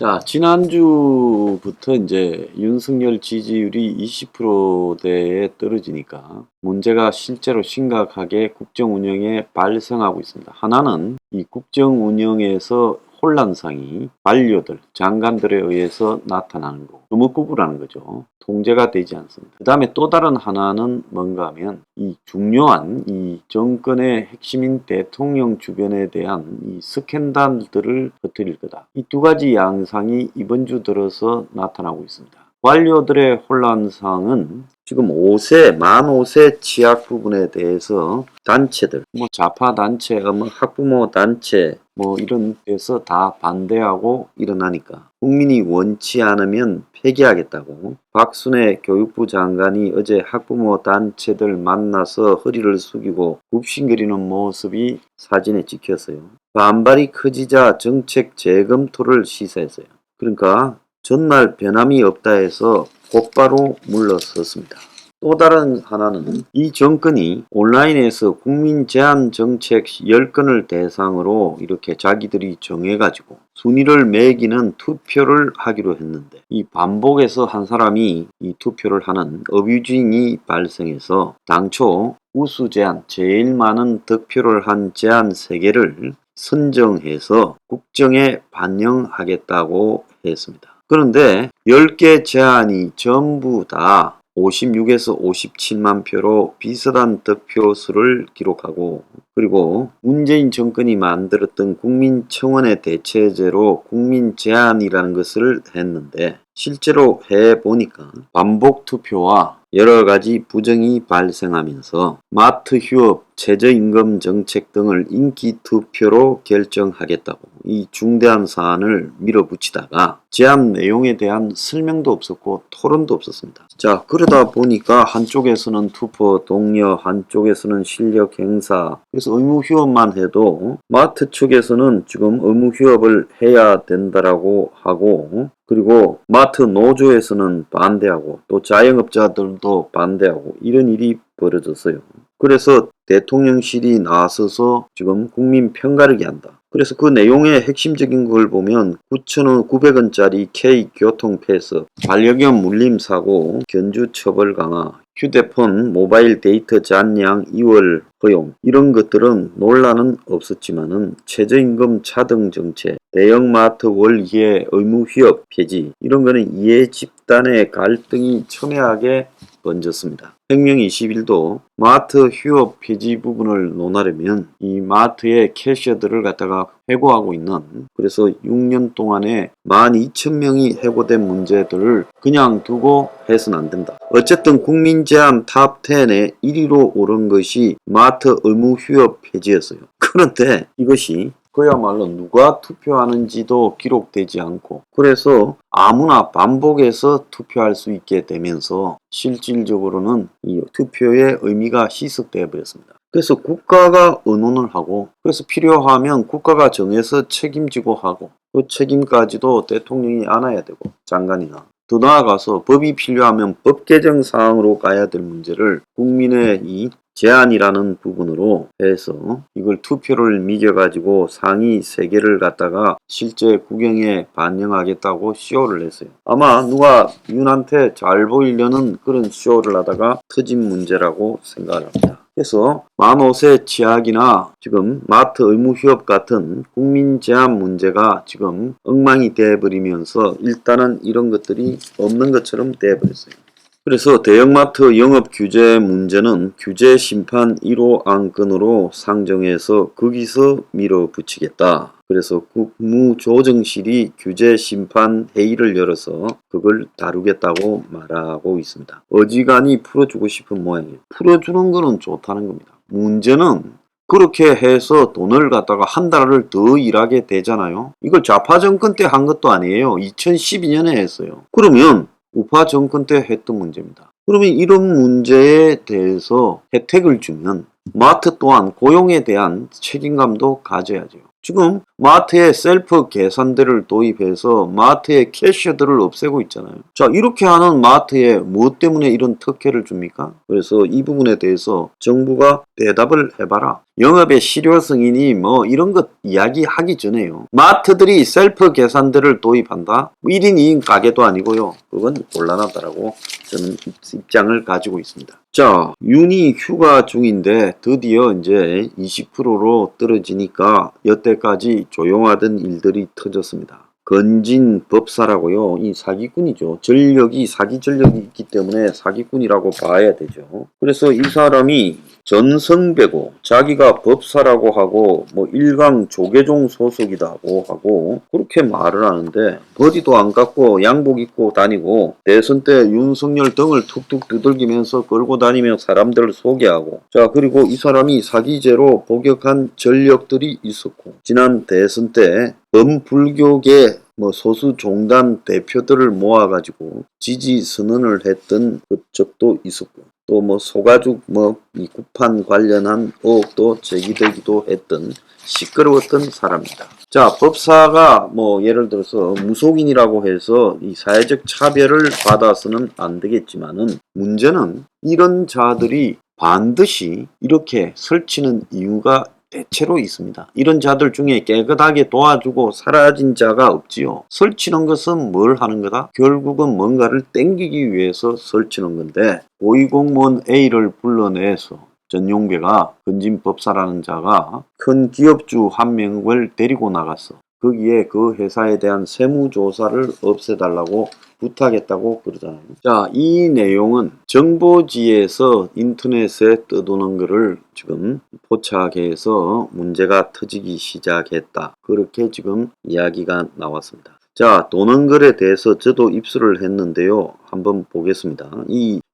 자, 지난주부터 이제 윤석열 지지율이 20%대에 떨어지니까 문제가 실제로 심각하게 국정 운영에 발생하고 있습니다. 하나는 이 국정 운영에서 혼란상이 관료들, 장관들에 의해서 나타나는 거, 의무구구라는 거죠. 통제가 되지 않습니다. 그 다음에 또 다른 하나는 뭔가 하면 이 중요한 이 정권의 핵심인 대통령 주변에 대한 이 스캔들들을 터뜨릴 거다. 이 두 가지 양상이 이번 주 들어서 나타나고 있습니다. 관료들의 혼란상은 지금 만 5세 취약 부분에 대해서 단체들, 좌파 단체, 학부모 단체, 이런 데서 다 반대하고 일어나니까 국민이 원치 않으면 폐기하겠다고 박순애 교육부 장관이 어제 학부모 단체들 만나서 허리를 숙이고 굽신거리는 모습이 사진에 찍혔어요. 반발이 커지자 정책 재검토를 시사했어요. 그러니까 전날 변함이 없다 해서 곧바로 물러섰습니다. 또 다른 하나는 이 정권이 온라인에서 국민 제한 정책 10건을 대상으로 이렇게 자기들이 정해가지고 순위를 매기는 투표를 하기로 했는데 이 반복해서 한 사람이 이 투표를 하는 어뷰징이 발생해서 당초 우수 제안, 제일 많은 득표를 한 제안 3개를 선정해서 국정에 반영하겠다고 했습니다. 그런데 10개 제안이 전부 다 56에서 57만 표로 비슷한 득표수를 기록하고, 그리고 문재인 정권이 만들었던 국민청원의 대체제로 국민제안이라는 것을 했는데 실제로 해보니까 반복 투표와 여러 가지 부정이 발생하면서 마트 휴업, 최저임금 정책 등을 인기 투표로 결정하겠다고 이 중대한 사안을 밀어붙이다가 제안 내용에 대한 설명도 없었고 토론도 없었습니다. 자, 그러다 보니까 한쪽에서는 투표 독려, 한쪽에서는 실력 행사, 그래서 의무 휴업만 해도 마트 측에서는 지금 의무 휴업을 해야 된다라고 하고, 그리고 마트 노조에서는 반대하고 또 자영업자들도 반대하고 이런 일이 벌어졌어요. 그래서 대통령실이 나서서 지금 국민 편가르기 한다. 그래서 그 내용의 핵심적인 걸 보면 9,900원짜리 K교통 패스, 반려견 물림사고, 견주 처벌 강화, 휴대폰 모바일 데이터 잔량 2월 허용, 이런 것들은 논란은 없었지만은 최저임금 차등 정책, 대형마트 월이해 의무 휴업 폐지, 이런 거는 이해 집단의 갈등이 첨예하게 번졌습니다. 혁명 21도 마트 휴업 폐지 부분을 논하려면 이 마트의 캐셔들을 갖다가 해고하고 있는, 그래서 6년 동안에 12,000명이 해고된 문제들을 그냥 두고 해서는 안 된다. 어쨌든 국민제안 탑10에 1위로 오른 것이 마트 의무 휴업 폐지였어요. 그런데 이것이 그야말로 누가 투표하는지도 기록되지 않고, 그래서 아무나 반복해서 투표할 수 있게 되면서 실질적으로는 이 투표의 의미가 희석되어 버렸습니다. 그래서 국가가 의논을 하고, 그래서 필요하면 국가가 정해서 책임지고 하고, 그 책임까지도 대통령이 안아야 되고, 장관이나 더 나아가서 법이 필요하면 법 개정 사항으로 가야 될 문제를 국민의 이 제안이라는 부분으로 해서 이걸 투표를 미겨가지고 상위 3개를 갖다가 실제 국영에 반영하겠다고 쇼를 했어요. 아마 누가 윤한테 잘 보이려는 그런 쇼를 하다가 터진 문제라고 생각을 합니다. 그래서 만 5세 취약이나 지금 마트 의무 휴업 같은 국민 제한 문제가 지금 엉망이 되어버리면서 일단은 이런 것들이 없는 것처럼 되어버렸어요. 그래서 대형마트 영업 규제 문제는 규제 심판 1호 안건으로 상정해서 거기서 밀어붙이겠다. 그래서 국무조정실이 규제 심판 회의를 열어서 그걸 다루겠다고 말하고 있습니다. 어지간히 풀어주고 싶은 모양이에요. 풀어주는 거는 좋다는 겁니다. 문제는 그렇게 해서 돈을 갖다가 한 달을 더 일하게 되잖아요. 이걸 좌파 정권 때 한 것도 아니에요. 2012년에 했어요. 그러면 우파 정권 때 했던 문제입니다. 그러면 이런 문제에 대해서 혜택을 주면 마트 또한 고용에 대한 책임감도 가져야죠. 지금 마트에 셀프 계산대를 도입해서 마트의 캐셔들을 없애고 있잖아요. 자, 이렇게 하는 마트에 무엇 때문에 이런 특혜를 줍니까? 그래서 이 부분에 대해서 정부가 대답을 해봐라. 영업의 실효성이니 뭐 이런 것 이야기하기 전에요. 마트들이 셀프 계산대를 도입한다? 1인 2인 가게도 아니고요. 그건 곤란하다라고 저는 입장을 가지고 있습니다. 자, 윤이 휴가 중인데 드디어 이제 20%로 떨어지니까 여태까지 조용하던 일들이 터졌습니다. 건진 법사라고요. 이 사기꾼이죠. 사기 전력이 있기 때문에 사기꾼이라고 봐야 되죠. 그래서 이 사람이 전성배고 자기가 법사라고 하고 뭐 일강 조계종 소속이다고 하고 그렇게 말을 하는데 버디도 안 갖고 양복 입고 다니고 대선 때 윤석열 등을 툭툭 두들기면서 끌고 다니며 사람들을 소개하고 자 그리고 이 사람이 사기죄로 복역한 전력들이 있었고 지난 대선 때 범불교계 소수 종단 대표들을 모아가지고 지지 선언을 했던 적도 있었고 또 소가죽 이 구판 관련한 의혹도 제기되기도 했던 시끄러웠던 사람입니다. 자, 법사가 예를 들어서 무속인이라고 해서 이 사회적 차별을 받아서는 안 되겠지만은 문제는 이런 자들이 반드시 이렇게 설치는 이유가 대체로 있습니다. 이런 자들 중에 깨끗하게 도와주고 사라진 자가 없지요. 설치는 것은 뭘 하는 거다? 결국은 뭔가를 땡기기 위해서 설치는 건데 고위공무원 A를 불러내서 전용배가 건진법사라는 자가 큰 기업주 한 명을 데리고 나갔어. 거기에 그 회사에 대한 세무조사를 없애달라고 부탁했다고 그러잖아요. 자, 이 내용은 정보지에서 인터넷에 떠도는 것을 지금 포착해서 문제가 터지기 시작했다. 그렇게 지금 이야기가 나왔습니다. 자, 도는 글에 대해서 저도 입수를 했는데요. 한번 보겠습니다.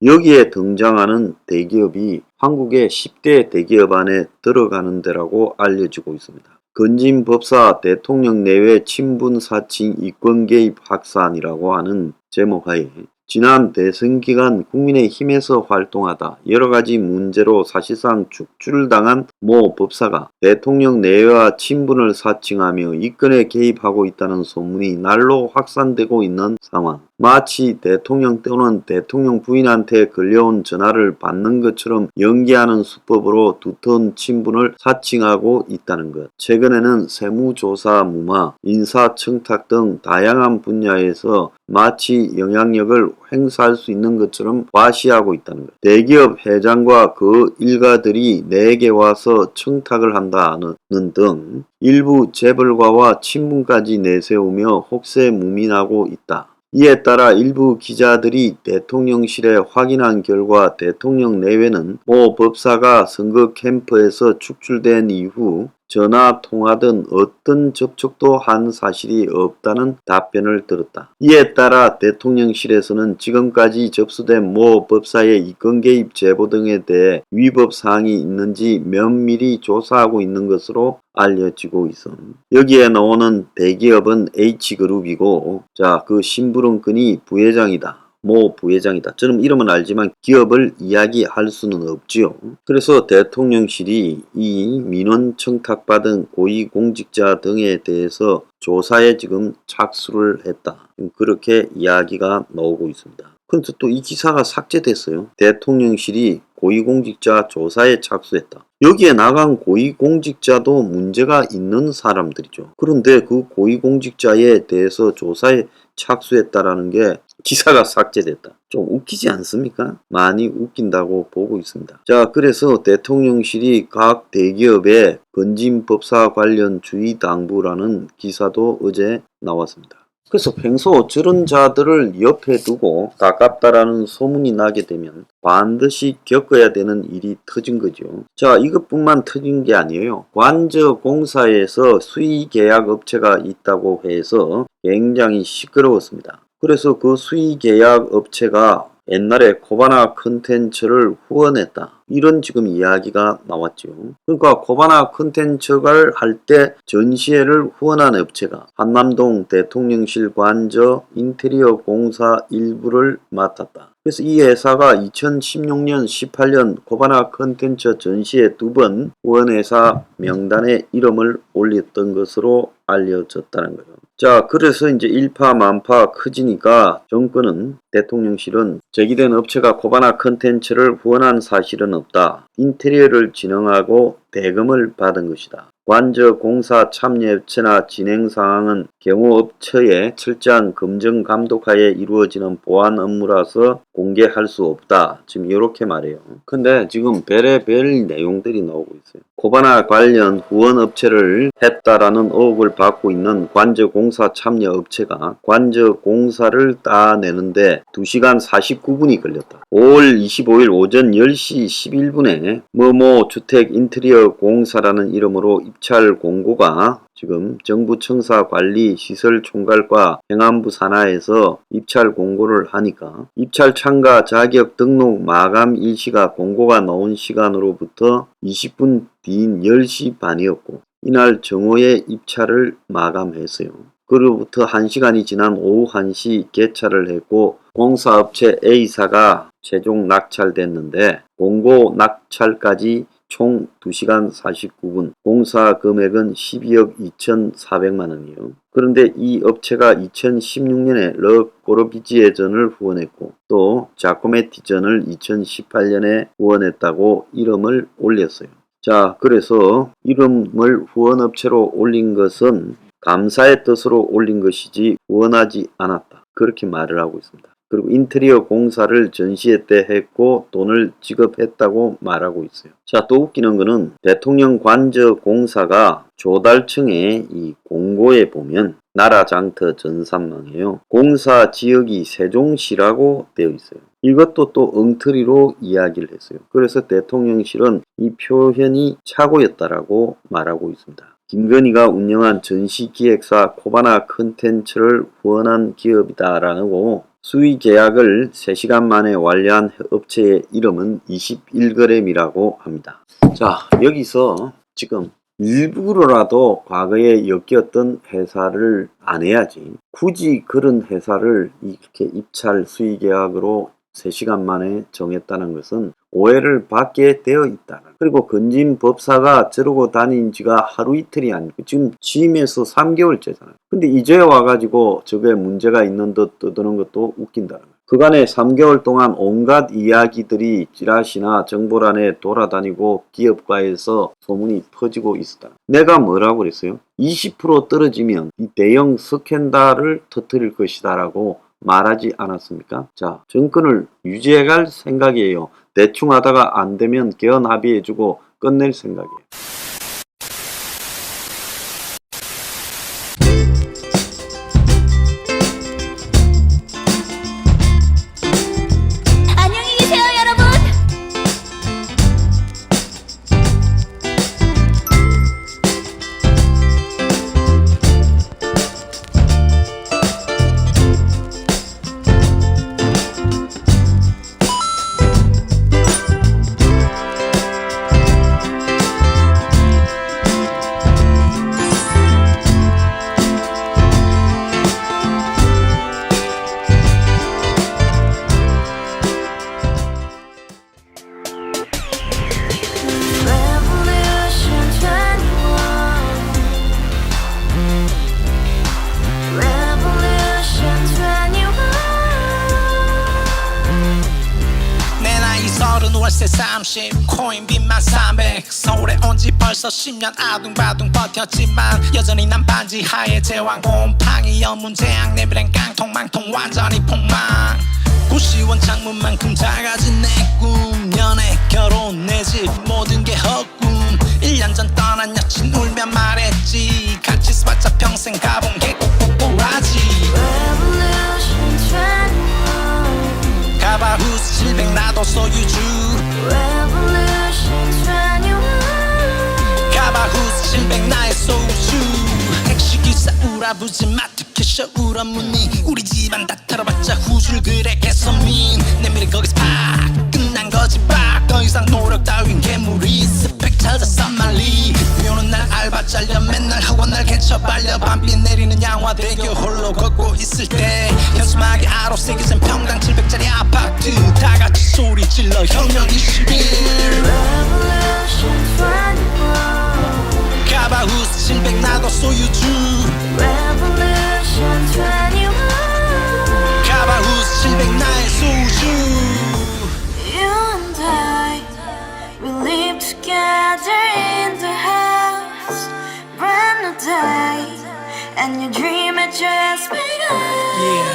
여기에 등장하는 대기업이 한국의 10대 대기업 안에 들어가는 데라고 알려지고 있습니다. 건진법사 대통령 내외 친분 사칭 이권 개입 확산이라고 하는 제목하에 지난 대선 기간 국민의힘에서 활동하다 여러가지 문제로 사실상 축출당한 모 법사가 대통령 내외와 친분을 사칭하며 이권에 개입하고 있다는 소문이 날로 확산되고 있는 상황. 마치 대통령 또는 대통령 부인한테 걸려온 전화를 받는 것처럼 연기하는 수법으로 두터운 친분을 사칭하고 있다는 것. 최근에는 세무조사, 무마, 인사청탁 등 다양한 분야에서 마치 영향력을 행사할 수 있는 것처럼 과시하고 있다는 것. 대기업 회장과 그 일가들이 내게 와서 청탁을 한다는 등 일부 재벌가와 친분까지 내세우며 혹세무민하고 있다. 이에 따라 일부 기자들이 대통령실에 확인한 결과 대통령 내외는 모 법사가 선거 캠프에서 축출된 이후 전화 통화 등 어떤 접촉도 한 사실이 없다는 답변을 들었다. 이에 따라 대통령실에서는 지금까지 접수된 모 법사의 이권 개입 제보 등에 대해 위법 사항이 있는지 면밀히 조사하고 있는 것으로 알려지고 있어. 여기에 나오는 대기업은 H그룹이고 자, 그 심부름꾼이 부회장이다. 모 부회장이다. 저는 이름은 알지만 기업을 이야기할 수는 없지요. 그래서 대통령실이 이 민원 청탁받은 고위공직자 등에 대해서 조사에 지금 착수를 했다. 그렇게 이야기가 나오고 있습니다. 그런데 또 이 기사가 삭제됐어요. 대통령실이 고위공직자 조사에 착수했다. 여기에 나간 고위공직자도 문제가 있는 사람들이죠. 그런데 그 고위공직자에 대해서 조사에 착수했다라는 게 기사가 삭제됐다. 좀 웃기지 않습니까? 많이 웃긴다고 보고 있습니다. 자, 그래서 대통령실이 각 대기업에 건진법사 관련 주의 당부라는 기사도 어제 나왔습니다. 그래서 평소 저런 자들을 옆에 두고 가깝다라는 소문이 나게 되면 반드시 겪어야 되는 일이 터진 거죠. 자, 이것뿐만 터진 게 아니에요. 관저공사에서 수의계약 업체가 있다고 해서 굉장히 시끄러웠습니다. 그래서 그 수의계약 업체가 옛날에 코바나 컨텐츠를 후원했다. 이런 지금 이야기가 나왔죠. 그러니까 코바나 컨텐츠를 할 때 전시회를 후원한 업체가 한남동 대통령실 관저 인테리어 공사 일부를 맡았다. 그래서 이 회사가 2016년, 18년 코바나 컨텐츠 전시회 2번 후원회사 명단에 이름을 올렸던 것으로 알려졌다는 거예요. 자, 그래서 이제 일파만파 커지니까 정권은 대통령실은 제기된 업체가 코바나 컨텐츠를 후원한 사실은 없다. 인테리어를 진행하고 대금을 받은 것이다. 관저 공사 참여업체나 진행 상황은 경호업체의 철저한 검증 감독하에 이루어지는 보안 업무라서 공개할 수 없다. 지금 이렇게 말해요. 근데 지금 별의별 내용들이 나오고 있어요. 코바나 관련 후원업체를 했다라는 의혹을 받고 있는 관저 공사 참여업체가 관저 공사를 따내는데 2시간 49분이 걸렸다. 5월 25일 오전 10시 11분에 뭐뭐 주택 인테리어 공사라는 이름으로 입찰 공고가 지금 정부 청사 관리 시설 총괄과 행안부 산하에서 입찰 공고를 하니까 입찰 참가 자격 등록 마감 일시가 공고가 나온 시간으로부터 20분 뒤인 10시 반이었고 이날 정오에 입찰을 마감했어요. 그로부터 1시간이 지난 오후 1시 개찰을 했고 공사업체 A사가 최종 낙찰됐는데 공고 낙찰까지 총 2시간 49분, 공사 금액은 12억 2,400만 원이요. 그런데 이 업체가 2016년에 르꼬르비지에전을 후원했고 또 자코메티전을 2018년에 후원했다고 이름을 올렸어요. 자, 그래서 이름을 후원업체로 올린 것은 감사의 뜻으로 올린 것이지 후원하지 않았다. 그렇게 말을 하고 있습니다. 그리고 인테리어 공사를 전시회 때 했고 돈을 지급했다고 말하고 있어요. 자, 또 웃기는 거는 대통령 관저 공사가 조달청의 이 공고에 보면 나라장터 전산망이에요. 공사 지역이 세종시라고 되어 있어요. 이것도 또 엉터리로 이야기를 했어요. 그래서 대통령실은 이 표현이 착오였다라고 말하고 있습니다. 김건희가 운영한 전시기획사 코바나 컨텐츠를 후원한 기업이다라고 수의 계약을 3시간 만에 완료한 업체의 이름은 21g이라고 합니다. 자, 여기서 지금 일부러라도 과거에 엮였던 회사를 안 해야지. 굳이 그런 회사를 이렇게 입찰 수의 계약으로 3시간 만에 정했다는 것은 오해를 받게 되어 있다. 그리고 건진 법사가 저러고 다닌 지가 하루 이틀이 아니고 지금 취임해서 3개월째잖아요. 근데 이제 와가지고 저게 문제가 있는 듯 떠드는 것도 웃긴다는 거예요. 그간에 3개월 동안 온갖 이야기들이 찌라시나 정보란에 돌아다니고 기업가에서 소문이 퍼지고 있었다. 내가 뭐라고 그랬어요? 20% 떨어지면 이 대형 스캔들을 터뜨릴 것이다 라고 말하지 않았습니까? 자, 정권을 유지해갈 생각이에요. 대충 하다가 안 되면 개헌 합의해주고 끝낼 생각이에요. 안녕히 계세요, 여러분. 월세 30 코인빚만 300 서울에 온지 벌써 10년 아둥바둥 버텼지만 여전히 난 반지 하에 제왕 곰팡이 연문제약 내비랭 깡통 망통 완전히 폭망 90원 창문만큼 작아진 내 꿈 연애 결혼 내 집 모든 게 헛꿈 1년 전 떠난 여친 울며 말했지 같이 써봤자 평생 가본 게 꼭꼭꼭하지 가바후스 700 나도 소유주 가바후스 700 나의 소유주 택시기사 우라부지 마트 캐셔 울어문니 우리 집안 다 털어봤자 후줄 그래 개선민 내 미래 거기서 팍 끝난 거지 팍더 이상 노력 따윈 괴물이 스펙 찾아 싼말리 비오는 날 알바 잘려 맨날 학원 날 개쳐 발려 밤비 내리는 양화대교 홀로 걷고 있을 때 현수막에 아로 새겨진 평당 700짜리 아파트 다같이 소리 질러 혁명 21 가바후스 700 나도 소유주 가바후스 700 나의 소유주 You and I, we live together in just begun. Yeah